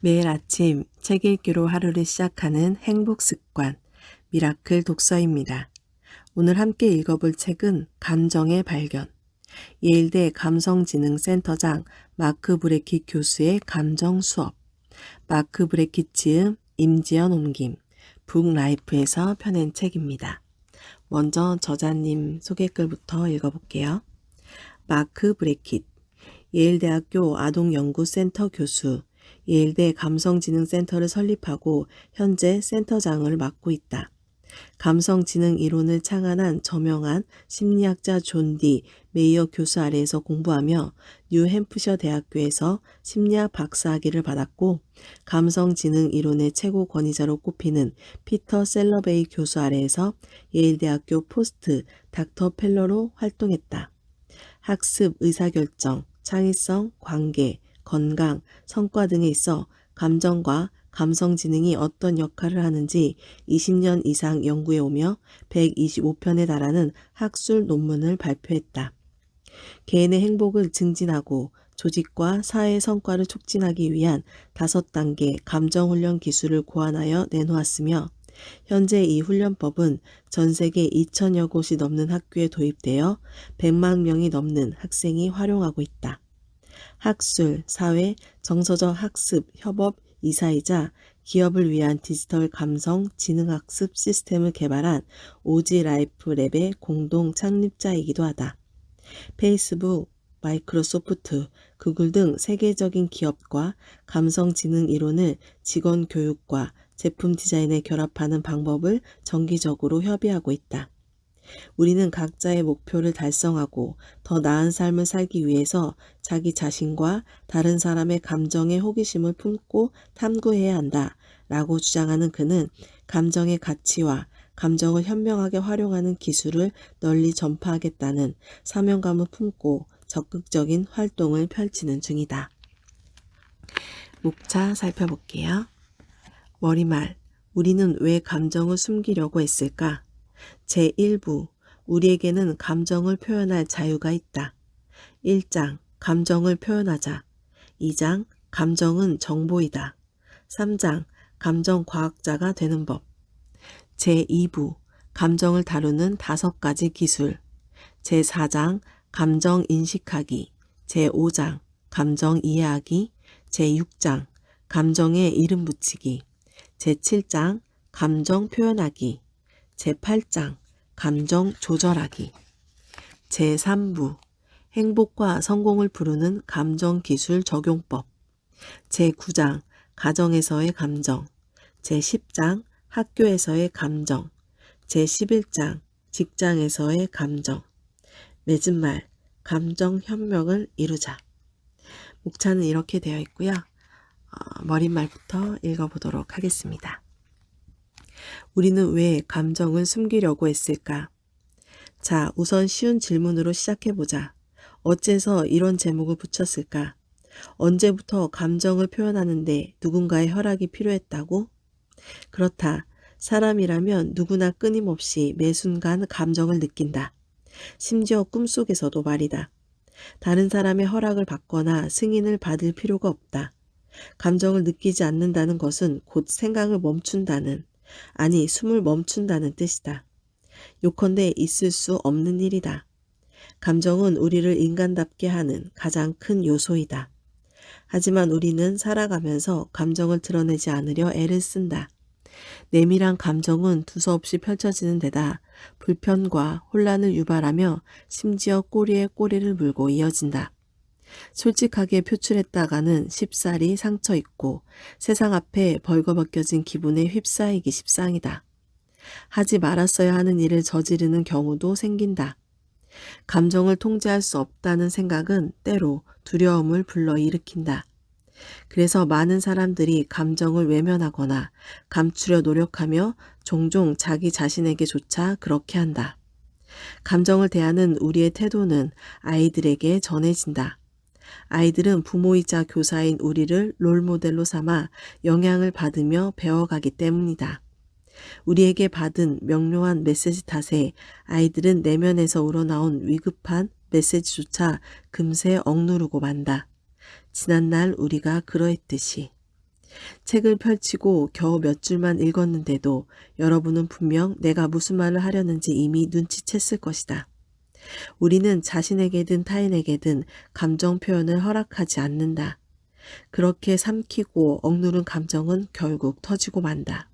매일 아침 책 읽기로 하루를 시작하는 행복 습관, 미라클 독서입니다. 오늘 함께 읽어볼 책은 감정의 발견, 예일대 감성지능센터장 마크 브레킷 교수의 감정 수업, 마크 브레킷 지음, 임지연 옮김, 북라이프에서 펴낸 책입니다. 먼저 저자님 소개글부터 읽어볼게요. 마크 브레킷, 예일대학교 아동연구센터 교수, 예일대 감성지능센터를 설립하고 현재 센터장을 맡고 있다. 감성지능 이론을 창안한 저명한 심리학자 존 디 메이어 교수 아래에서 공부하며 뉴햄프셔 대학교에서 심리학 박사학위를 받았고 감성지능 이론의 최고 권위자로 꼽히는 피터 셀러베이 교수 아래에서 예일대학교 포스트 닥터 펠러로 활동했다. 학습, 의사결정, 창의성, 관계, 건강, 성과 등에 있어 감정과 감성지능이 어떤 역할을 하는지 20년 이상 연구해 오며 125편에 달하는 학술 논문을 발표했다. 개인의 행복을 증진하고 조직과 사회의 성과를 촉진하기 위한 5단계 감정훈련 기술을 고안하여 내놓았으며 현재 이 훈련법은 전 세계 2,000여 곳이 넘는 학교에 도입되어 100만 명이 넘는 학생이 활용하고 있다. 학술, 사회, 정서적 학습, 협업, 이사이자 기업을 위한 디지털 감성 지능학습 시스템을 개발한 오지 라이프 랩의 공동 창립자이기도 하다. 페이스북, 마이크로소프트, 구글 등 세계적인 기업과 감성지능 이론을 직원 교육과 제품 디자인에 결합하는 방법을 정기적으로 협의하고 있다. 우리는 각자의 목표를 달성하고 더 나은 삶을 살기 위해서 자기 자신과 다른 사람의 감정에 호기심을 품고 탐구해야 한다 라고 주장하는 그는 감정의 가치와 감정을 현명하게 활용하는 기술을 널리 전파하겠다는 사명감을 품고 적극적인 활동을 펼치는 중이다. 목차 살펴볼게요. 머리말, 우리는 왜 감정을 숨기려고 했을까? 제1부, 우리에게는 감정을 표현할 자유가 있다. 1장, 감정을 표현하자. 2장, 감정은 정보이다. 3장, 감정과학자가 되는 법. 제2부, 감정을 다루는 5가지 기술. 제4장, 감정 인식하기. 제5장, 감정 이해하기. 제6장, 감정에 이름 붙이기. 제7장, 감정 표현하기. 제8장, 감정 조절하기. 제3부, 행복과 성공을 부르는 감정기술 적용법. 제9장, 가정에서의 감정. 제10장, 학교에서의 감정. 제11장, 직장에서의 감정. 맺은 말, 감정 현명을 이루자. 목차는 이렇게 되어 있고요. 머릿말부터 읽어보도록 하겠습니다. 우리는 왜 감정을 숨기려고 했을까? 자, 우선 쉬운 질문으로 시작해보자. 어째서 이런 제목을 붙였을까? 언제부터 감정을 표현하는데 누군가의 허락이 필요했다고? 그렇다. 사람이라면 누구나 끊임없이 매 순간 감정을 느낀다. 심지어 꿈속에서도 말이다. 다른 사람의 허락을 받거나 승인을 받을 필요가 없다. 감정을 느끼지 않는다는 것은 곧 생각을 멈춘다는, 아니 숨을 멈춘다는 뜻이다. 요컨대 있을 수 없는 일이다. 감정은 우리를 인간답게 하는 가장 큰 요소이다. 하지만 우리는 살아가면서 감정을 드러내지 않으려 애를 쓴다. 내밀한 감정은 두서없이 펼쳐지는 데다 불편과 혼란을 유발하며 심지어 꼬리에 꼬리를 물고 이어진다. 솔직하게 표출했다가는 쉽사리 상처 입고 세상 앞에 벌거벗겨진 기분에 휩싸이기 십상이다. 하지 말았어야 하는 일을 저지르는 경우도 생긴다. 감정을 통제할 수 없다는 생각은 때로 두려움을 불러일으킨다. 그래서 많은 사람들이 감정을 외면하거나 감추려 노력하며 종종 자기 자신에게조차 그렇게 한다. 감정을 대하는 우리의 태도는 아이들에게 전해진다. 아이들은 부모이자 교사인 우리를 롤모델로 삼아 영향을 받으며 배워가기 때문이다. 우리에게 받은 명료한 메시지 탓에 아이들은 내면에서 우러나온 위급한 메시지조차 금세 억누르고 만다. 지난날 우리가 그러했듯이. 책을 펼치고 겨우 몇 줄만 읽었는데도 여러분은 분명 내가 무슨 말을 하려는지 이미 눈치챘을 것이다. 우리는 자신에게든 타인에게든 감정 표현을 허락하지 않는다. 그렇게 삼키고 억누른 감정은 결국 터지고 만다.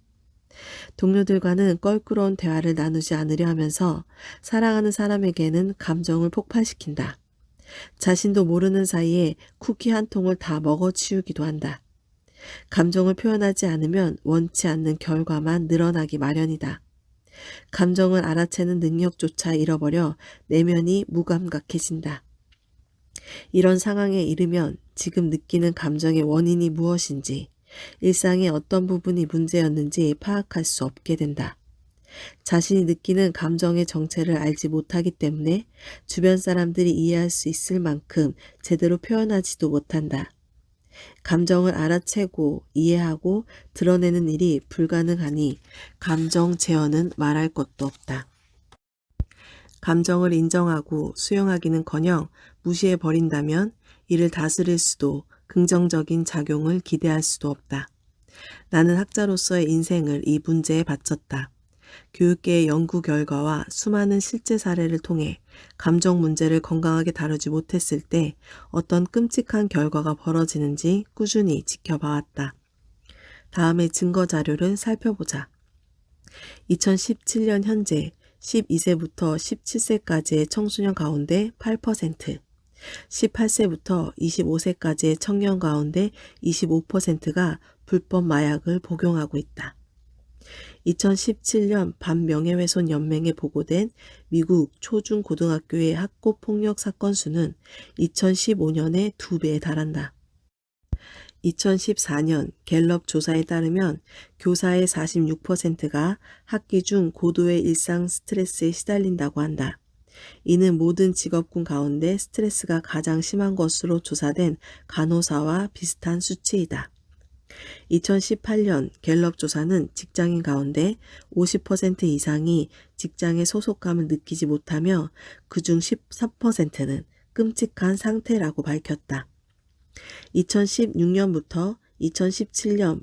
동료들과는 껄끄러운 대화를 나누지 않으려 하면서 사랑하는 사람에게는 감정을 폭발시킨다. 자신도 모르는 사이에 쿠키 한 통을 다 먹어치우기도 한다. 감정을 표현하지 않으면 원치 않는 결과만 늘어나기 마련이다. 감정을 알아채는 능력조차 잃어버려 내면이 무감각해진다. 이런 상황에 이르면 지금 느끼는 감정의 원인이 무엇인지, 일상의 어떤 부분이 문제였는지 파악할 수 없게 된다. 자신이 느끼는 감정의 정체를 알지 못하기 때문에 주변 사람들이 이해할 수 있을 만큼 제대로 표현하지도 못한다. 감정을 알아채고 이해하고 드러내는 일이 불가능하니 감정 제어는 말할 것도 없다. 감정을 인정하고 수용하기는커녕 무시해버린다면 이를 다스릴 수도 긍정적인 작용을 기대할 수도 없다. 나는 학자로서의 인생을 이 문제에 바쳤다. 교육계의 연구 결과와 수많은 실제 사례를 통해 감정 문제를 건강하게 다루지 못했을 때 어떤 끔찍한 결과가 벌어지는지 꾸준히 지켜봐왔다. 다음의 증거 자료를 살펴보자. 2017년 현재 12세부터 17세까지의 청소년 가운데 8%, 18세부터 25세까지의 청년 가운데 25%가 불법 마약을 복용하고 있다. 2017년 반명예훼손 연맹에 보고된 미국 초중고등학교의 학교폭력 사건 수는 2015년의 2배에 달한다. 2014년 갤럽 조사에 따르면 교사의 46%가 학기 중 고도의 일상 스트레스에 시달린다고 한다. 이는 모든 직업군 가운데 스트레스가 가장 심한 것으로 조사된 간호사와 비슷한 수치이다. 2018년 갤럽 조사는 직장인 가운데 50% 이상이 직장의 소속감을 느끼지 못하며 그중 13%는 끔찍한 상태라고 밝혔다. 2016년부터 2017년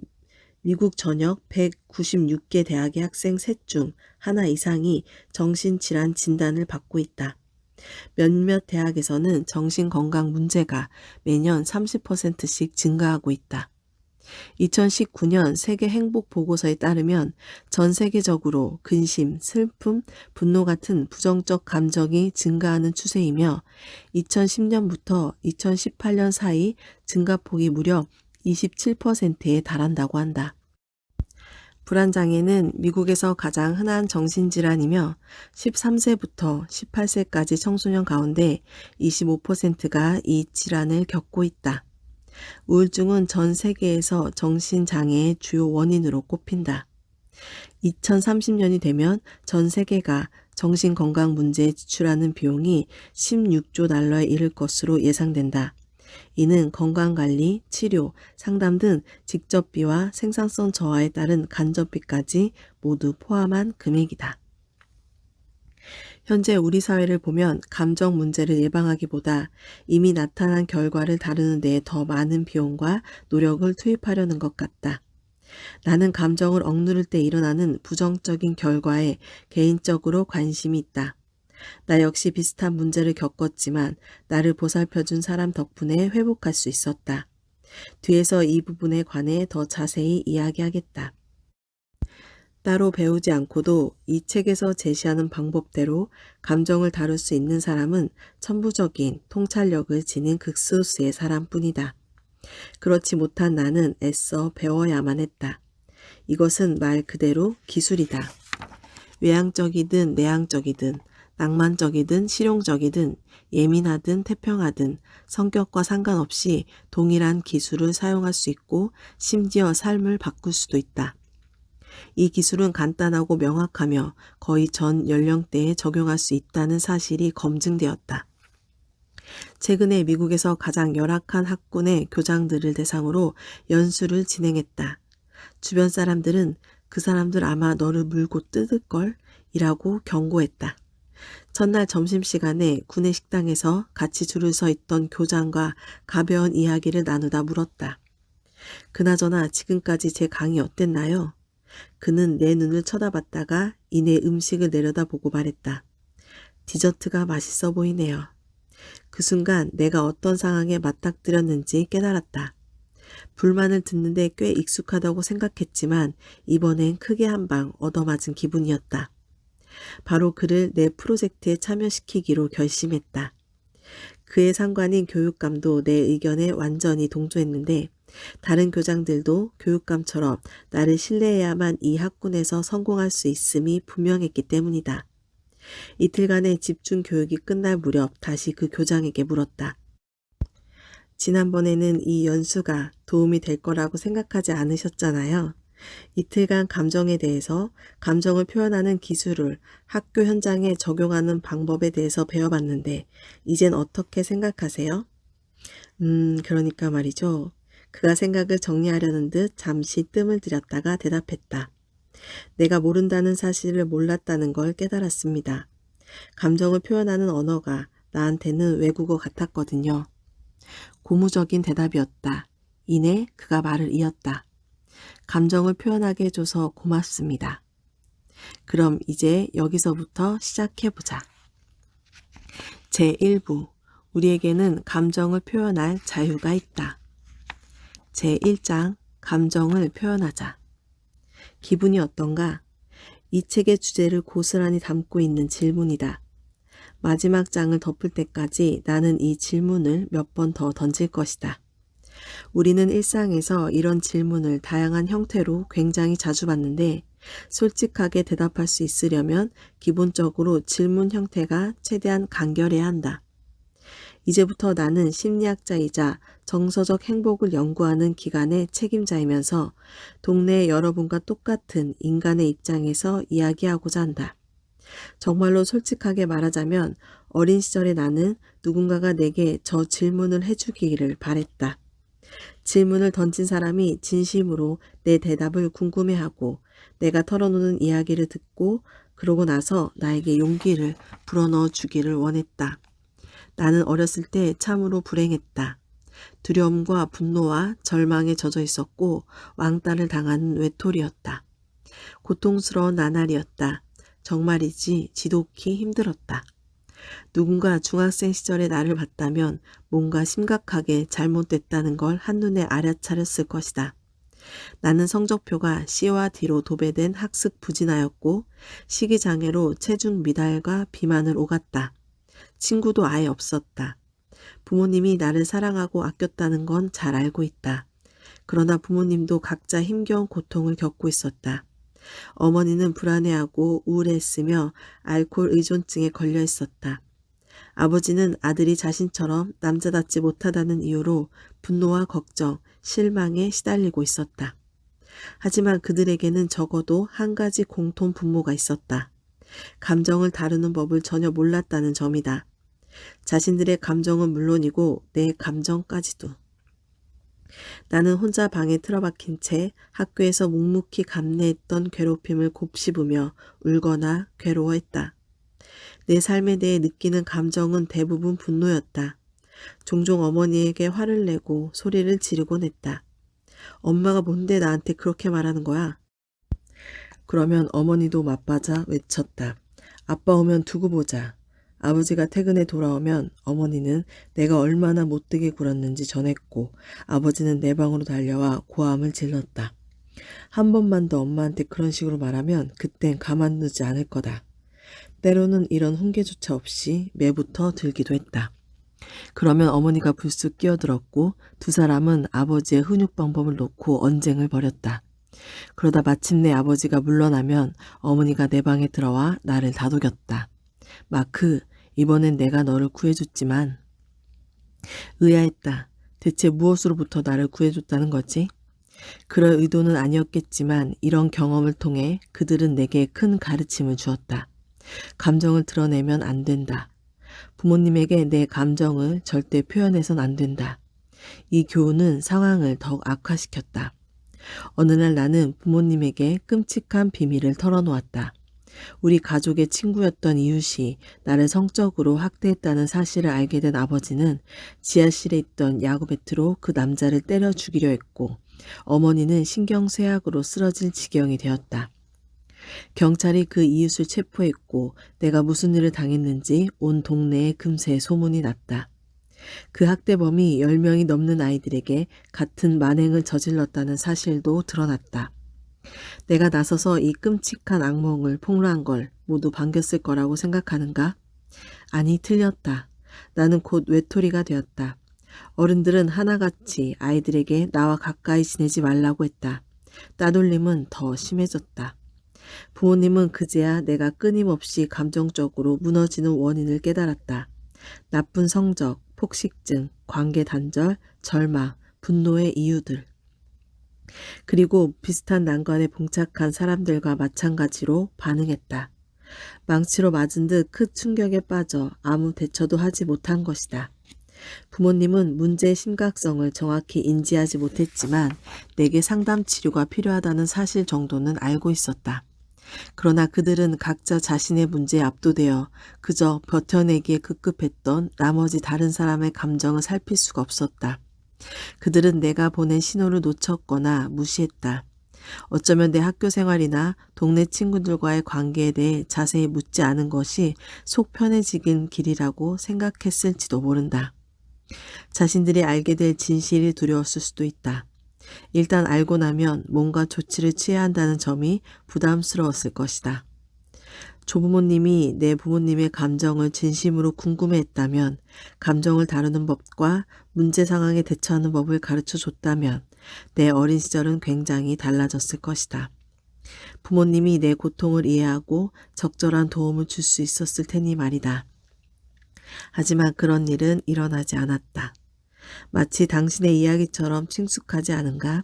미국 전역 196개 대학의 학생 셋 중 하나 이상이 정신질환 진단을 받고 있다. 몇몇 대학에서는 정신건강 문제가 매년 30%씩 증가하고 있다. 2019년 세계 행복 보고서에 따르면 전 세계적으로 근심, 슬픔, 분노 같은 부정적 감정이 증가하는 추세이며 2010년부터 2018년 사이 증가폭이 무려 27%에 달한다고 한다. 불안장애는 미국에서 가장 흔한 정신질환이며 13세부터 18세까지 청소년 가운데 25%가 이 질환을 겪고 있다. 우울증은 전 세계에서 정신장애의 주요 원인으로 꼽힌다. 2030년이 되면 전 세계가 정신건강 문제에 지출하는 비용이 16조 달러에 이를 것으로 예상된다. 이는 건강관리, 치료, 상담 등 직접비와 생산성 저하에 따른 간접비까지 모두 포함한 금액이다. 현재 우리 사회를 보면 감정 문제를 예방하기보다 이미 나타난 결과를 다루는 데에 더 많은 비용과 노력을 투입하려는 것 같다. 나는 감정을 억누를 때 일어나는 부정적인 결과에 개인적으로 관심이 있다. 나 역시 비슷한 문제를 겪었지만 나를 보살펴준 사람 덕분에 회복할 수 있었다. 뒤에서 이 부분에 관해 더 자세히 이야기하겠다. 따로 배우지 않고도 이 책에서 제시하는 방법대로 감정을 다룰 수 있는 사람은 천부적인 통찰력을 지닌 극소수의 사람뿐이다. 그렇지 못한 나는 애써 배워야만 했다. 이것은 말 그대로 기술이다. 외향적이든 내향적이든 낭만적이든 실용적이든 예민하든 태평하든 성격과 상관없이 동일한 기술을 사용할 수 있고 심지어 삶을 바꿀 수도 있다. 이 기술은 간단하고 명확하며 거의 전 연령대에 적용할 수 있다는 사실이 검증되었다. 최근에 미국에서 가장 열악한 학군의 교장들을 대상으로 연수를 진행했다. 주변 사람들은 그 사람들 아마 너를 물고 뜯을걸? 이라고 경고했다. 전날 점심시간에 구내 식당에서 같이 줄을 서 있던 교장과 가벼운 이야기를 나누다 물었다. 그나저나 지금까지 제 강의 어땠나요? 그는 내 눈을 쳐다봤다가 이내 음식을 내려다보고 말했다. 디저트가 맛있어 보이네요. 그 순간 내가 어떤 상황에 맞닥뜨렸는지 깨달았다. 불만을 듣는데 꽤 익숙하다고 생각했지만 이번엔 크게 한 방 얻어맞은 기분이었다. 바로 그를 내 프로젝트에 참여시키기로 결심했다. 그의 상관인 교육감도 내 의견에 완전히 동조했는데 다른 교장들도 교육감처럼 나를 신뢰해야만 이 학군에서 성공할 수 있음이 분명했기 때문이다. 이틀간의 집중 교육이 끝날 무렵 다시 그 교장에게 물었다. 지난번에는 이 연수가 도움이 될 거라고 생각하지 않으셨잖아요. 이틀간 감정에 대해서 감정을 표현하는 기술을 학교 현장에 적용하는 방법에 대해서 배워봤는데 이젠 어떻게 생각하세요? 그러니까 말이죠. 그가 생각을 정리하려는 듯 잠시 뜸을 들였다가 대답했다. 내가 모른다는 사실을 몰랐다는 걸 깨달았습니다. 감정을 표현하는 언어가 나한테는 외국어 같았거든요. 고무적인 대답이었다. 이내 그가 말을 이었다. 감정을 표현하게 해줘서 고맙습니다. 그럼 이제 여기서부터 시작해보자. 제1부 우리에게는 감정을 표현할 자유가 있다. 제1장 감정을 표현하자. 기분이 어떤가? 이 책의 주제를 고스란히 담고 있는 질문이다. 마지막 장을 덮을 때까지 나는 이 질문을 몇 번 더 던질 것이다. 우리는 일상에서 이런 질문을 다양한 형태로 굉장히 자주 받는데 솔직하게 대답할 수 있으려면 기본적으로 질문 형태가 최대한 간결해야 한다. 이제부터 나는 심리학자이자 정서적 행복을 연구하는 기관의 책임자이면서 동네 여러분과 똑같은 인간의 입장에서 이야기하고자 한다. 정말로 솔직하게 말하자면 어린 시절의 나는 누군가가 내게 저 질문을 해주기를 바랬다. 질문을 던진 사람이 진심으로 내 대답을 궁금해하고 내가 털어놓는 이야기를 듣고 그러고 나서 나에게 용기를 불어넣어 주기를 원했다. 나는 어렸을 때 참으로 불행했다. 두려움과 분노와 절망에 젖어 있었고 왕따를 당하는 외톨이였다. 고통스러운 나날이었다. 정말이지 지독히 힘들었다. 누군가 중학생 시절의 나를 봤다면 뭔가 심각하게 잘못됐다는 걸 한눈에 알아차렸을 것이다. 나는 성적표가 C와 D로 도배된 학습 부진하였고 식이장애로 체중 미달과 비만을 오갔다. 친구도 아예 없었다. 부모님이 나를 사랑하고 아꼈다는 건 잘 알고 있다. 그러나 부모님도 각자 힘겨운 고통을 겪고 있었다. 어머니는 불안해하고 우울했으며 알코올 의존증에 걸려 있었다. 아버지는 아들이 자신처럼 남자답지 못하다는 이유로 분노와 걱정, 실망에 시달리고 있었다. 하지만 그들에게는 적어도 한 가지 공통 분모가 있었다. 감정을 다루는 법을 전혀 몰랐다는 점이다. 자신들의 감정은 물론이고 내 감정까지도. 나는 혼자 방에 틀어박힌 채 학교에서 묵묵히 감내했던 괴롭힘을 곱씹으며 울거나 괴로워했다. 내 삶에 대해 느끼는 감정은 대부분 분노였다. 종종 어머니에게 화를 내고 소리를 지르곤 했다. 엄마가 뭔데 나한테 그렇게 말하는 거야? 그러면 어머니도 맞받아 외쳤다. 아빠 오면 두고 보자. 아버지가 퇴근해 돌아오면 어머니는 내가 얼마나 못되게 굴었는지 전했고 아버지는 내 방으로 달려와 고함을 질렀다. 한 번만 더 엄마한테 그런 식으로 말하면 그땐 가만두지 않을 거다. 때로는 이런 훈계조차 없이 매부터 들기도 했다. 그러면 어머니가 불쑥 끼어들었고 두 사람은 아버지의 훈육 방법을 놓고 언쟁을 벌였다. 그러다 마침내 아버지가 물러나면 어머니가 내 방에 들어와 나를 다독였다. 마크, 이번엔 내가 너를 구해줬지만 의아했다. 대체 무엇으로부터 나를 구해줬다는 거지? 그럴 의도는 아니었겠지만 이런 경험을 통해 그들은 내게 큰 가르침을 주었다. 감정을 드러내면 안 된다. 부모님에게 내 감정을 절대 표현해선 안 된다. 이 교훈은 상황을 더욱 악화시켰다. 어느 날 나는 부모님에게 끔찍한 비밀을 털어놓았다. 우리 가족의 친구였던 이웃이 나를 성적으로 학대했다는 사실을 알게 된 아버지는 지하실에 있던 야구 배트로 그 남자를 때려 죽이려 했고 어머니는 신경쇠약으로 쓰러질 지경이 되었다. 경찰이 그 이웃을 체포했고 내가 무슨 일을 당했는지 온 동네에 금세 소문이 났다. 그 학대범이 10명이 넘는 아이들에게 같은 만행을 저질렀다는 사실도 드러났다. 내가 나서서 이 끔찍한 악몽을 폭로한 걸 모두 반겼을 거라고 생각하는가? 아니, 틀렸다. 나는 곧 외톨이가 되었다. 어른들은 하나같이 아이들에게 나와 가까이 지내지 말라고 했다. 따돌림은 더 심해졌다. 부모님은 그제야 내가 끊임없이 감정적으로 무너지는 원인을 깨달았다. 나쁜 성적, 폭식증, 관계 단절, 절망, 분노의 이유들. 그리고 비슷한 난관에 봉착한 사람들과 마찬가지로 반응했다. 망치로 맞은 듯 큰 충격에 빠져 아무 대처도 하지 못한 것이다. 부모님은 문제의 심각성을 정확히 인지하지 못했지만 내게 상담 치료가 필요하다는 사실 정도는 알고 있었다. 그러나 그들은 각자 자신의 문제에 압도되어 그저 버텨내기에 급급했던 나머지 다른 사람의 감정을 살필 수가 없었다. 그들은 내가 보낸 신호를 놓쳤거나 무시했다. 어쩌면 내 학교 생활이나 동네 친구들과의 관계에 대해 자세히 묻지 않은 것이 속 편해지긴 길이라고 생각했을지도 모른다. 자신들이 알게 될 진실이 두려웠을 수도 있다. 일단 알고 나면 뭔가 조치를 취해야 한다는 점이 부담스러웠을 것이다. 조부모님이 내 부모님의 감정을 진심으로 궁금해했다면, 감정을 다루는 법과 문제 상황에 대처하는 법을 가르쳐 줬다면 내 어린 시절은 굉장히 달라졌을 것이다. 부모님이 내 고통을 이해하고 적절한 도움을 줄 수 있었을 테니 말이다. 하지만 그런 일은 일어나지 않았다. 마치 당신의 이야기처럼 친숙하지 않은가?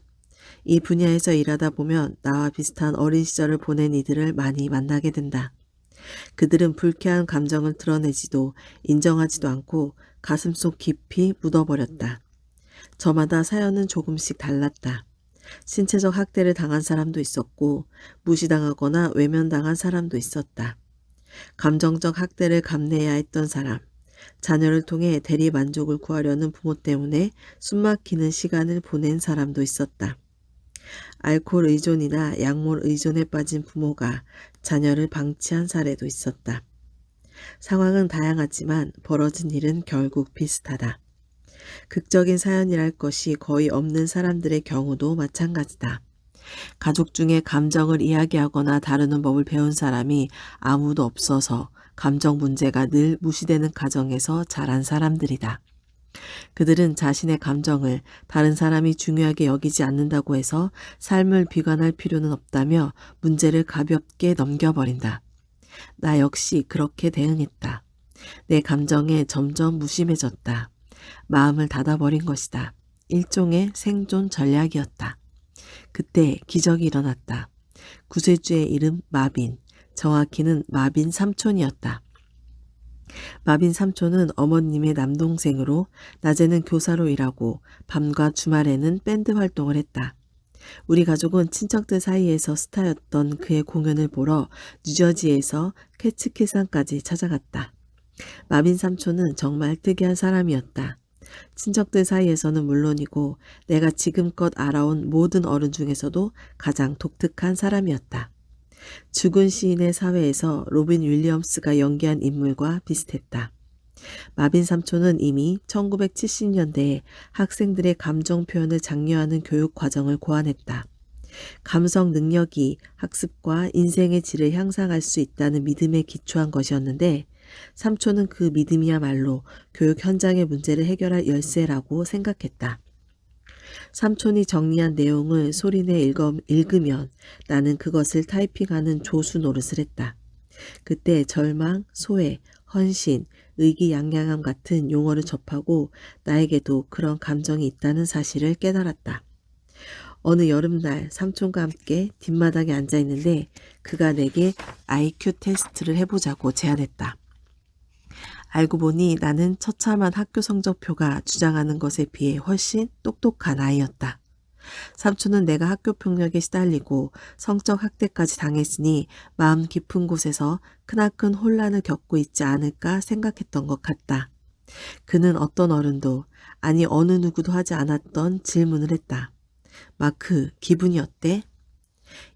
이 분야에서 일하다 보면 나와 비슷한 어린 시절을 보낸 이들을 많이 만나게 된다. 그들은 불쾌한 감정을 드러내지도 인정하지도 않고 가슴속 깊이 묻어버렸다. 저마다 사연은 조금씩 달랐다. 신체적 학대를 당한 사람도 있었고 무시당하거나 외면당한 사람도 있었다. 감정적 학대를 감내해야 했던 사람, 자녀를 통해 대리 만족을 구하려는 부모 때문에 숨막히는 시간을 보낸 사람도 있었다. 알코올 의존이나 약물 의존에 빠진 부모가 자녀를 방치한 사례도 있었다. 상황은 다양하지만 벌어진 일은 결국 비슷하다. 극적인 사연이랄 것이 거의 없는 사람들의 경우도 마찬가지다. 가족 중에 감정을 이야기하거나 다루는 법을 배운 사람이 아무도 없어서 감정 문제가 늘 무시되는 가정에서 자란 사람들이다. 그들은 자신의 감정을 다른 사람이 중요하게 여기지 않는다고 해서 삶을 비관할 필요는 없다며 문제를 가볍게 넘겨버린다. 나 역시 그렇게 대응했다. 내 감정에 점점 무심해졌다. 마음을 닫아버린 것이다. 일종의 생존 전략이었다. 그때 기적이 일어났다. 구세주의 이름 마빈, 정확히는 마빈 삼촌이었다. 마빈 삼촌은 어머님의 남동생으로 낮에는 교사로 일하고 밤과 주말에는 밴드 활동을 했다. 우리 가족은 친척들 사이에서 스타였던 그의 공연을 보러 뉴저지에서 캐치케산까지 찾아갔다. 마빈 삼촌은 정말 특이한 사람이었다. 친척들 사이에서는 물론이고 내가 지금껏 알아온 모든 어른 중에서도 가장 독특한 사람이었다. 죽은 시인의 사회에서 로빈 윌리엄스가 연기한 인물과 비슷했다. 마빈 삼촌은 이미 1970년대에 학생들의 감정 표현을 장려하는 교육 과정을 고안했다. 감성 능력이 학습과 인생의 질을 향상할 수 있다는 믿음에 기초한 것이었는데 삼촌은 그 믿음이야말로 교육 현장의 문제를 해결할 열쇠라고 생각했다. 삼촌이 정리한 내용을 소리내 읽으면 나는 그것을 타이핑하는 조수 노릇을 했다. 그때 절망, 소외, 헌신, 의기양양함 같은 용어를 접하고 나에게도 그런 감정이 있다는 사실을 깨달았다. 어느 여름날 삼촌과 함께 뒷마당에 앉아있는데 그가 내게 IQ 테스트를 해보자고 제안했다. 알고 보니 나는 처참한 학교 성적표가 주장하는 것에 비해 훨씬 똑똑한 아이였다. 삼촌은 내가 학교 폭력에 시달리고 성적 학대까지 당했으니 마음 깊은 곳에서 크나큰 혼란을 겪고 있지 않을까 생각했던 것 같다. 그는 어떤 어른도, 아니 어느 누구도 하지 않았던 질문을 했다. 마크, 기분이 어때?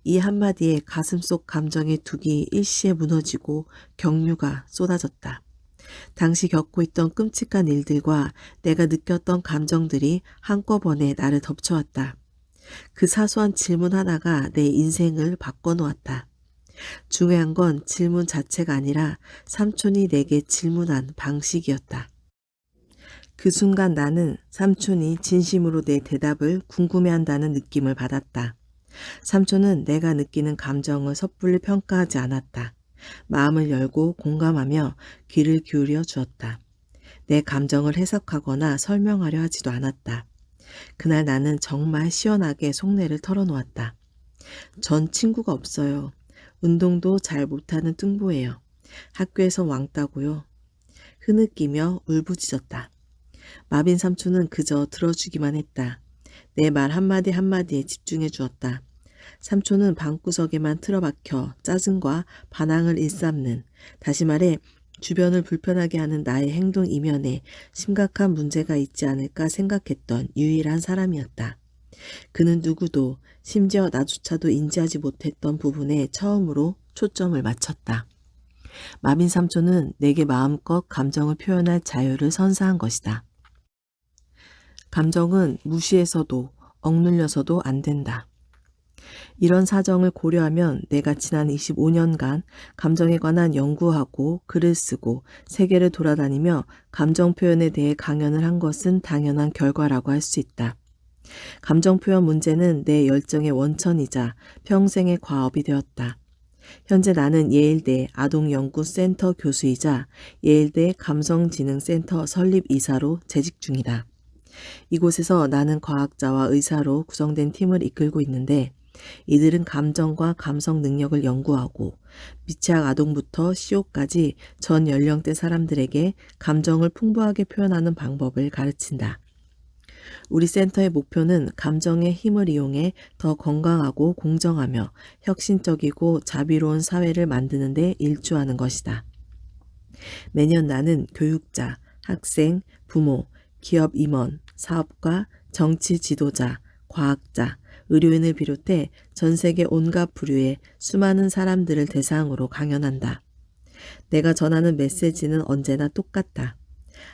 이 한마디에 가슴속 감정의 둑이 일시에 무너지고 경류가 쏟아졌다. 당시 겪고 있던 끔찍한 일들과 내가 느꼈던 감정들이 한꺼번에 나를 덮쳐왔다. 그 사소한 질문 하나가 내 인생을 바꿔놓았다. 중요한 건 질문 자체가 아니라 삼촌이 내게 질문한 방식이었다. 그 순간 나는 삼촌이 진심으로 내 대답을 궁금해한다는 느낌을 받았다. 삼촌은 내가 느끼는 감정을 섣불리 평가하지 않았다. 마음을 열고 공감하며 귀를 기울여 주었다. 내 감정을 해석하거나 설명하려 하지도 않았다. 그날 나는 정말 시원하게 속내를 털어놓았다. 전 친구가 없어요. 운동도 잘 못하는 뚱보예요. 학교에서 왕따고요. 흐느끼며 울부짖었다. 마빈 삼촌은 그저 들어주기만 했다. 내 말 한마디 한마디에 집중해 주었다. 삼촌은 방구석에만 틀어박혀 짜증과 반항을 일삼는, 다시 말해 주변을 불편하게 하는 나의 행동 이면에 심각한 문제가 있지 않을까 생각했던 유일한 사람이었다. 그는 누구도, 심지어 나조차도 인지하지 못했던 부분에 처음으로 초점을 맞췄다. 마빈 삼촌은 내게 마음껏 감정을 표현할 자유를 선사한 것이다. 감정은 무시해서도 억눌려서도 안 된다. 이런 사정을 고려하면 내가 지난 25년간 감정에 관한 연구하고 글을 쓰고 세계를 돌아다니며 감정 표현에 대해 강연을 한 것은 당연한 결과라고 할 수 있다. 감정 표현 문제는 내 열정의 원천이자 평생의 과업이 되었다. 현재 나는 예일대 아동연구센터 교수이자 예일대 감성지능센터 설립이사로 재직 중이다. 이곳에서 나는 과학자와 의사로 구성된 팀을 이끌고 있는데 이들은 감정과 감성 능력을 연구하고 미취학 아동부터 CEO까지 전 연령대 사람들에게 감정을 풍부하게 표현하는 방법을 가르친다. 우리 센터의 목표는 감정의 힘을 이용해 더 건강하고 공정하며 혁신적이고 자비로운 사회를 만드는 데 일조하는 것이다. 매년 나는 교육자, 학생, 부모, 기업 임원, 사업가, 정치 지도자, 과학자, 의료인을 비롯해 전 세계 온갖 부류의 수많은 사람들을 대상으로 강연한다. 내가 전하는 메시지는 언제나 똑같다.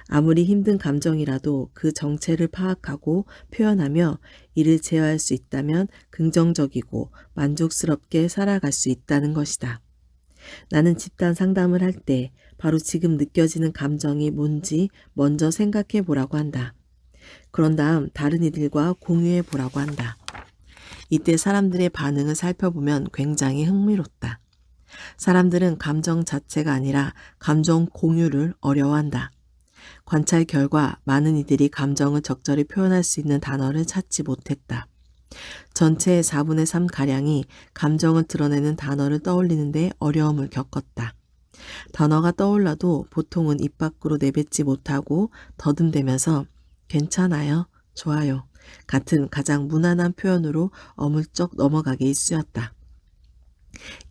아무리 힘든 감정이라도 그 정체를 파악하고 표현하며 이를 제어할 수 있다면 긍정적이고 만족스럽게 살아갈 수 있다는 것이다. 나는 집단 상담을 할 때 바로 지금 느껴지는 감정이 뭔지 먼저 생각해 보라고 한다. 그런 다음 다른 이들과 공유해 보라고 한다. 이때 사람들의 반응을 살펴보면 굉장히 흥미롭다. 사람들은 감정 자체가 아니라 감정 공유를 어려워한다. 관찰 결과 많은 이들이 감정을 적절히 표현할 수 있는 단어를 찾지 못했다. 전체의 4분의 3가량이 감정을 드러내는 단어를 떠올리는데 어려움을 겪었다. 단어가 떠올라도 보통은 입 밖으로 내뱉지 못하고 더듬대면서 괜찮아요, 좋아요 같은 가장 무난한 표현으로 어물쩍 넘어가게 일쑤였다.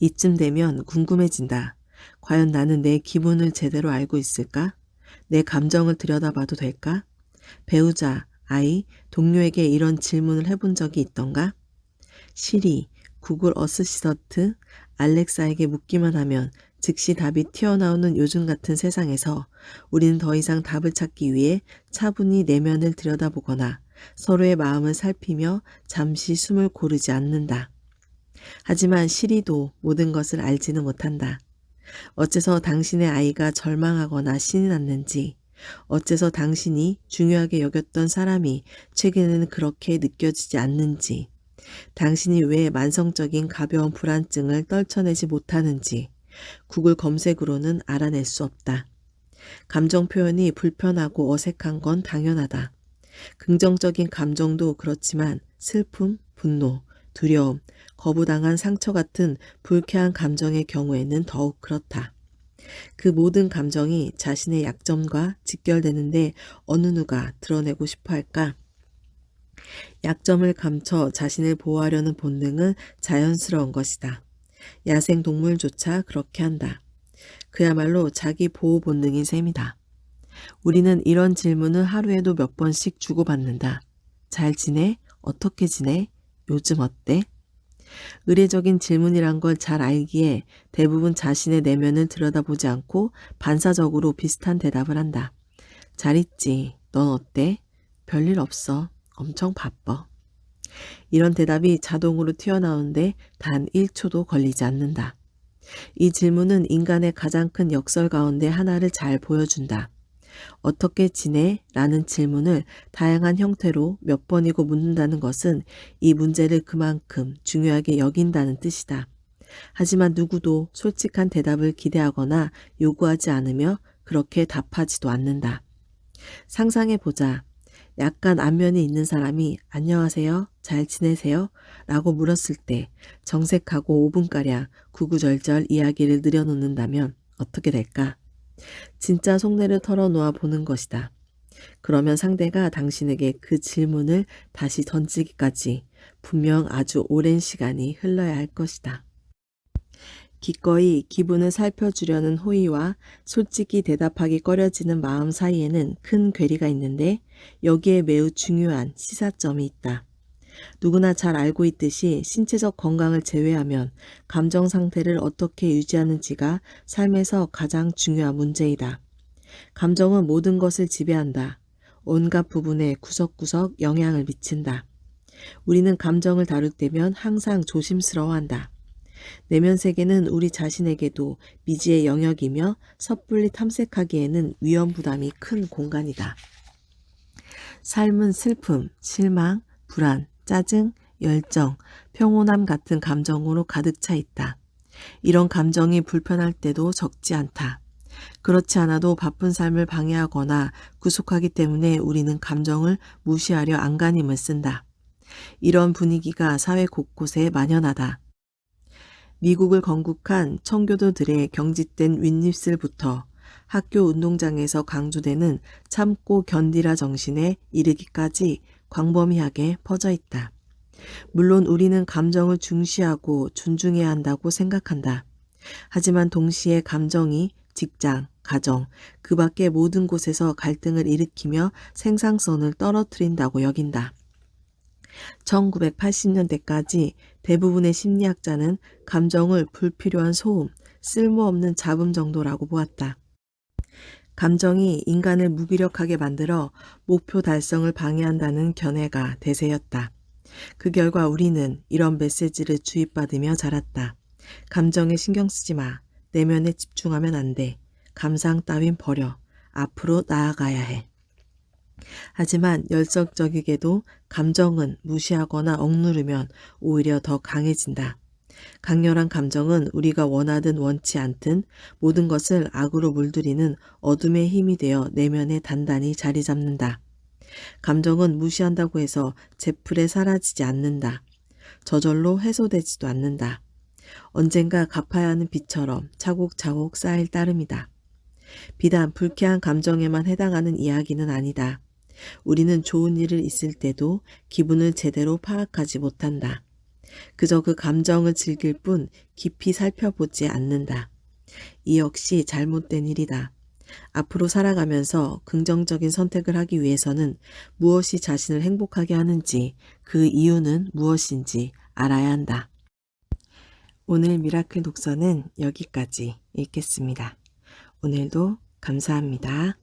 이쯤 되면 궁금해진다. 과연 나는 내 기분을 제대로 알고 있을까? 내 감정을 들여다봐도 될까? 배우자, 아이, 동료에게 이런 질문을 해본 적이 있던가? 시리, 구글 어시스턴트, 알렉사에게 묻기만 하면 즉시 답이 튀어나오는 요즘 같은 세상에서 우리는 더 이상 답을 찾기 위해 차분히 내면을 들여다보거나 서로의 마음을 살피며 잠시 숨을 고르지 않는다. 하지만 시리도 모든 것을 알지는 못한다. 어째서 당신의 아이가 절망하거나 신이 났는지, 어째서 당신이 중요하게 여겼던 사람이 최근에는 그렇게 느껴지지 않는지, 당신이 왜 만성적인 가벼운 불안증을 떨쳐내지 못하는지 구글 검색으로는 알아낼 수 없다. 감정 표현이 불편하고 어색한 건 당연하다. 긍정적인 감정도 그렇지만 슬픔, 분노, 두려움, 거부당한 상처 같은 불쾌한 감정의 경우에는 더욱 그렇다. 그 모든 감정이 자신의 약점과 직결되는데 어느 누가 드러내고 싶어 할까? 약점을 감춰 자신을 보호하려는 본능은 자연스러운 것이다. 야생동물조차 그렇게 한다. 그야말로 자기 보호 본능인 셈이다. 우리는 이런 질문을 하루에도 몇 번씩 주고받는다. 잘 지내? 어떻게 지내? 요즘 어때? 의례적인 질문이란 걸 잘 알기에 대부분 자신의 내면을 들여다보지 않고 반사적으로 비슷한 대답을 한다. 잘 있지. 넌 어때? 별일 없어. 엄청 바빠. 이런 대답이 자동으로 튀어나오는데 단 1초도 걸리지 않는다. 이 질문은 인간의 가장 큰 역설 가운데 하나를 잘 보여준다. 어떻게 지내? 라는 질문을 다양한 형태로 몇 번이고 묻는다는 것은 이 문제를 그만큼 중요하게 여긴다는 뜻이다. 하지만 누구도 솔직한 대답을 기대하거나 요구하지 않으며 그렇게 답하지도 않는다. 상상해보자. 약간 안면이 있는 사람이 안녕하세요? 잘 지내세요? 라고 물었을 때 정색하고 5분가량 구구절절 이야기를 늘여놓는다면 어떻게 될까? 진짜 속내를 털어놓아 보는 것이다. 그러면 상대가 당신에게 그 질문을 다시 던지기까지 분명 아주 오랜 시간이 흘러야 할 것이다. 기꺼이 기분을 살펴주려는 호의와 솔직히 대답하기 꺼려지는 마음 사이에는 큰 괴리가 있는데 여기에 매우 중요한 시사점이 있다. 누구나 잘 알고 있듯이 신체적 건강을 제외하면 감정 상태를 어떻게 유지하는지가 삶에서 가장 중요한 문제이다. 감정은 모든 것을 지배한다. 온갖 부분에 구석구석 영향을 미친다. 우리는 감정을 다룰 때면 항상 조심스러워한다. 내면 세계는 우리 자신에게도 미지의 영역이며 섣불리 탐색하기에는 위험 부담이 큰 공간이다. 삶은 슬픔, 실망, 불안, 짜증, 열정, 평온함 같은 감정으로 가득 차 있다. 이런 감정이 불편할 때도 적지 않다. 그렇지 않아도 바쁜 삶을 방해하거나 구속하기 때문에 우리는 감정을 무시하려 안간힘을 쓴다. 이런 분위기가 사회 곳곳에 만연하다. 미국을 건국한 청교도들의 경직된 윗입술부터 학교 운동장에서 강조되는 참고 견디라 정신에 이르기까지 광범위하게 퍼져 있다. 물론 우리는 감정을 중시하고 존중해야 한다고 생각한다. 하지만 동시에 감정이 직장, 가정, 그 밖의 모든 곳에서 갈등을 일으키며 생산성을 떨어뜨린다고 여긴다. 1980년대까지 대부분의 심리학자는 감정을 불필요한 소음, 쓸모없는 잡음 정도라고 보았다. 감정이 인간을 무기력하게 만들어 목표 달성을 방해한다는 견해가 대세였다. 그 결과 우리는 이런 메시지를 주입받으며 자랐다. 감정에 신경 쓰지 마. 내면에 집중하면 안 돼. 감상 따윈 버려. 앞으로 나아가야 해. 하지만 열성적이게도 감정은 무시하거나 억누르면 오히려 더 강해진다. 강렬한 감정은 우리가 원하든 원치 않든 모든 것을 악으로 물들이는 어둠의 힘이 되어 내면에 단단히 자리 잡는다. 감정은 무시한다고 해서 제풀에 사라지지 않는다. 저절로 해소되지도 않는다. 언젠가 갚아야 하는 빚처럼 차곡차곡 쌓일 따름이다. 비단 불쾌한 감정에만 해당하는 이야기는 아니다. 우리는 좋은 일을 있을 때도 기분을 제대로 파악하지 못한다. 그저 그 감정을 즐길 뿐 깊이 살펴보지 않는다. 이 역시 잘못된 일이다. 앞으로 살아가면서 긍정적인 선택을 하기 위해서는 무엇이 자신을 행복하게 하는지, 그 이유는 무엇인지 알아야 한다. 오늘 미라클 독서는 여기까지 읽겠습니다. 오늘도 감사합니다.